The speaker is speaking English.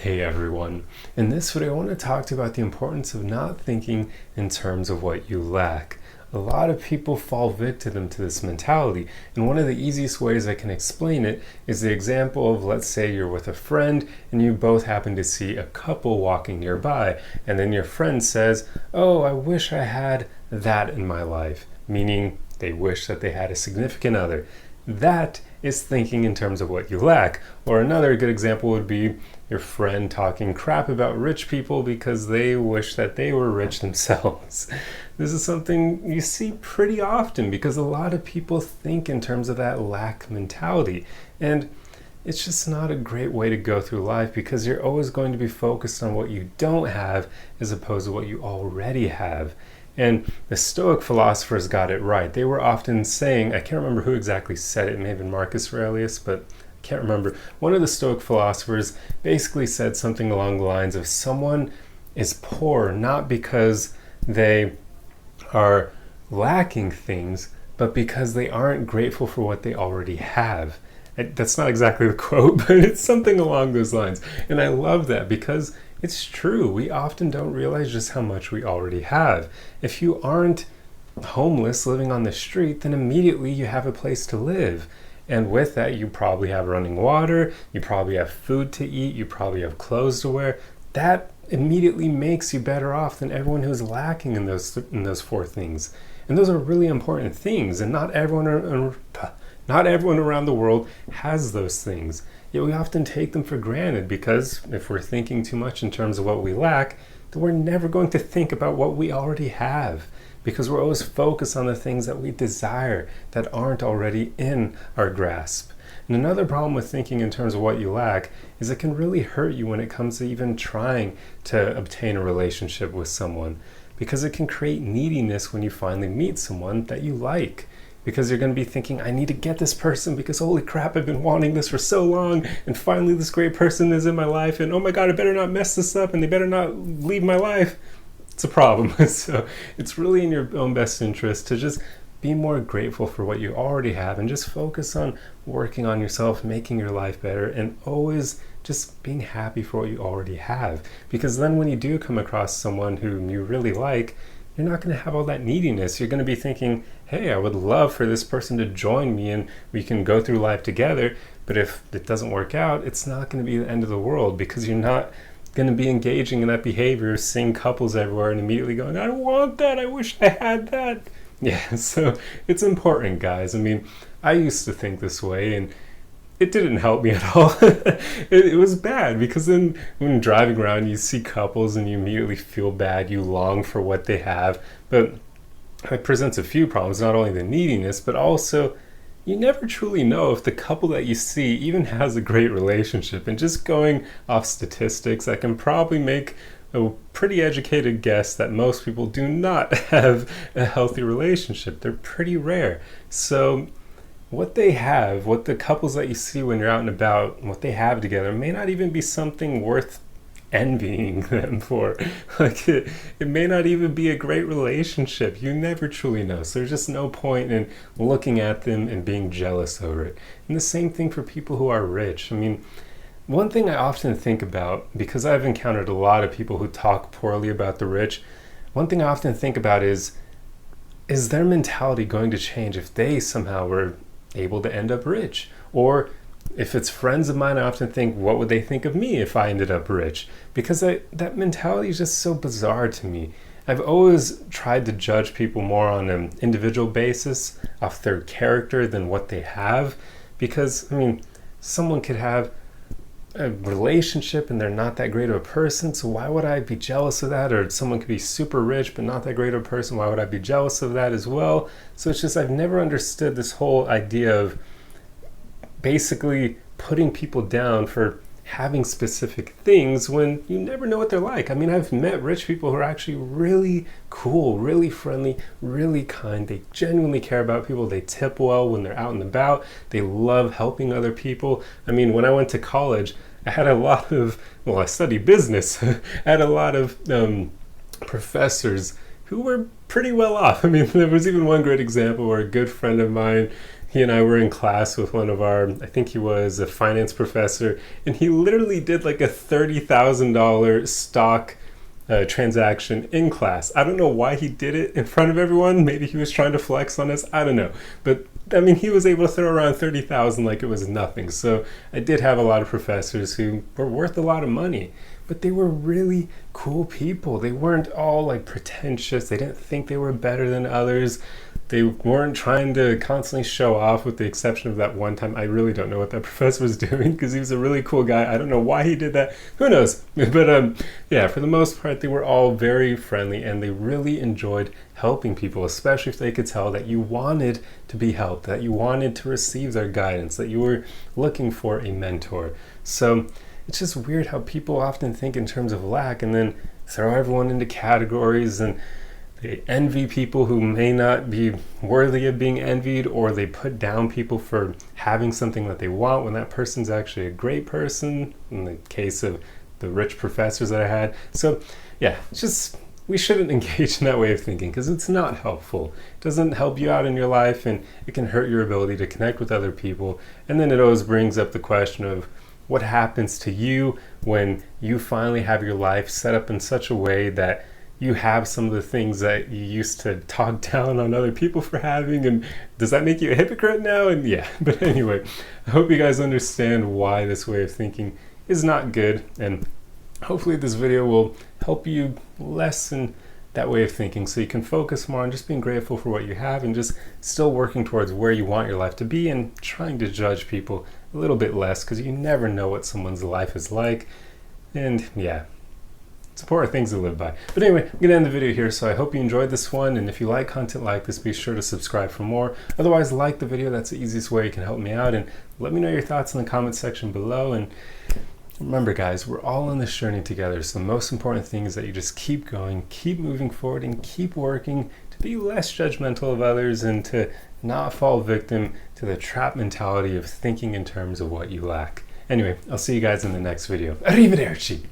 Hey everyone, in this video I want to talk to you about the importance of not thinking in terms of what you lack. A lot of people fall victim to this mentality, and one of the easiest ways I can explain it is the example of, let's say you're with a friend and you both happen to see a couple walking nearby, and then your friend says, "Oh, I wish I had that in my life," meaning they wish that they had a significant other. That is thinking in terms of what you lack. Or another good example would be your friend talking crap about rich people because they wish that they were rich themselves. This is something you see pretty often because a lot of people think in terms of that lack mentality. And it's just not a great way to go through life because you're always going to be focused on what you don't have as opposed to what you already have. And the Stoic philosophers got it right. They were often saying, I can't remember who exactly said it, it may have been Marcus Aurelius, but I can't remember. One of the Stoic philosophers basically said something along the lines of someone is poor not because they are lacking things, but because they aren't grateful for what they already have. That's not exactly the quote, but it's something along those lines. And I love that because it's true. We often don't realize just how much we already have. If you aren't homeless living on the street, then immediately you have a place to live. And with that, you probably have running water, you probably have food to eat, you probably have clothes to wear. That immediately makes you better off than everyone who's lacking in those four things. And those are really important things, and not everyone around the world has those things. Yet we often take them for granted because if we're thinking too much in terms of what we lack, then we're never going to think about what we already have because we're always focused on the things that we desire that aren't already in our grasp. And another problem with thinking in terms of what you lack is it can really hurt you when it comes to even trying to obtain a relationship with someone because it can create neediness when you finally meet someone that you like. Because you're going to be thinking, I need to get this person because holy crap, I've been wanting this for so long and finally this great person is in my life and oh my god, I better not mess this up and they better not leave my life. It's a problem. So it's really in your own best interest to just be more grateful for what you already have and just focus on working on yourself, making your life better, and always just being happy for what you already have. Because then when you do come across someone whom you really like, you're not going to have all that neediness. You're going to be thinking, hey, I would love for this person to join me and we can go through life together. But if it doesn't work out, it's not going to be the end of the world because you're not going to be engaging in that behavior, seeing couples everywhere and immediately going, I don't want that. I wish I had that. Yeah, so it's important, guys. I mean, I used to think this way and it didn't help me at all. It was bad because then when driving around you see couples and you immediately feel bad, you long for what they have, but it presents a few problems, not only the neediness, but also you never truly know if the couple that you see even has a great relationship. And just going off statistics, I can probably make a pretty educated guess that most people do not have a healthy relationship. They're pretty rare. So what they have, what the couples that you see when you're out and about, what they have together may not even be something worth envying them for. Like it may not even be a great relationship. You never truly know. So there's just no point in looking at them and being jealous over it. And the same thing for people who are rich. I mean, one thing I often think about, because I've encountered a lot of people who talk poorly about the rich, one thing I often think about is their mentality going to change if they somehow were able to end up rich? Or if it's friends of mine, I often think, what would they think of me if I ended up rich? Because that mentality is just so bizarre to me. I've always tried to judge people more on an individual basis off their character than what they have. Because, I mean, someone could have a relationship and they're not that great of a person, so why would I be jealous of that? Or someone could be super rich but not that great of a person, why would I be jealous of that as well? So it's just, I've never understood this whole idea of basically putting people down for having specific things when you never know what they're like. I mean, I've met rich people who are actually really cool, really friendly, really kind. They genuinely care about people. They tip well when they're out and about. They love helping other people. I mean, when I went to college, I had a lot of, I studied business. I had a lot of professors who were pretty well off. I mean, there was even one great example where a good friend of mine he and I were in class with one of our, I think he was a finance professor, and he literally did like a $30,000 stock transaction in class. I don't know why he did it in front of everyone. Maybe he was trying to flex on us. I don't know. But I mean, he was able to throw around 30,000 like it was nothing. So I did have a lot of professors who were worth a lot of money, but they were really cool people. They weren't all like pretentious. They didn't think they were better than others. They weren't trying to constantly show off, with the exception of that one time. I really don't know what that professor was doing, because he was a really cool guy. I don't know why he did that. Who knows? But yeah, for the most part, they were all very friendly, and they really enjoyed helping people, especially if they could tell that you wanted to be helped, that you wanted to receive their guidance, that you were looking for a mentor. So it's just weird how people often think in terms of lack and then throw everyone into categories, and they envy people who may not be worthy of being envied, or they put down people for having something that they want when that person's actually a great person, in the case of the rich professors that I had. So yeah, it's just, we shouldn't engage in that way of thinking, because it's not helpful. It doesn't help you out in your life, and it can hurt your ability to connect with other people. And then it always brings up the question of what happens to you when you finally have your life set up in such a way that you have some of the things that you used to talk down on other people for having, and does that make you a hypocrite now? And yeah, but anyway, I hope you guys understand why this way of thinking is not good, and hopefully this video will help you lessen that way of thinking, so you can focus more on just being grateful for what you have, and just still working towards where you want your life to be, and trying to judge people a little bit less, because you never know what someone's life is like. And yeah, support things to live by. But anyway, I'm going to end the video here, so I hope you enjoyed this one, and if you like content like this, be sure to subscribe for more. Otherwise, like the video. That's the easiest way you can help me out, and let me know your thoughts in the comment section below. And remember guys, we're all on this journey together, so the most important thing is that you just keep going, keep moving forward, and keep working to be less judgmental of others, and to not fall victim to the trap mentality of thinking in terms of what you lack. Anyway, I'll see you guys in the next video. Arrivederci!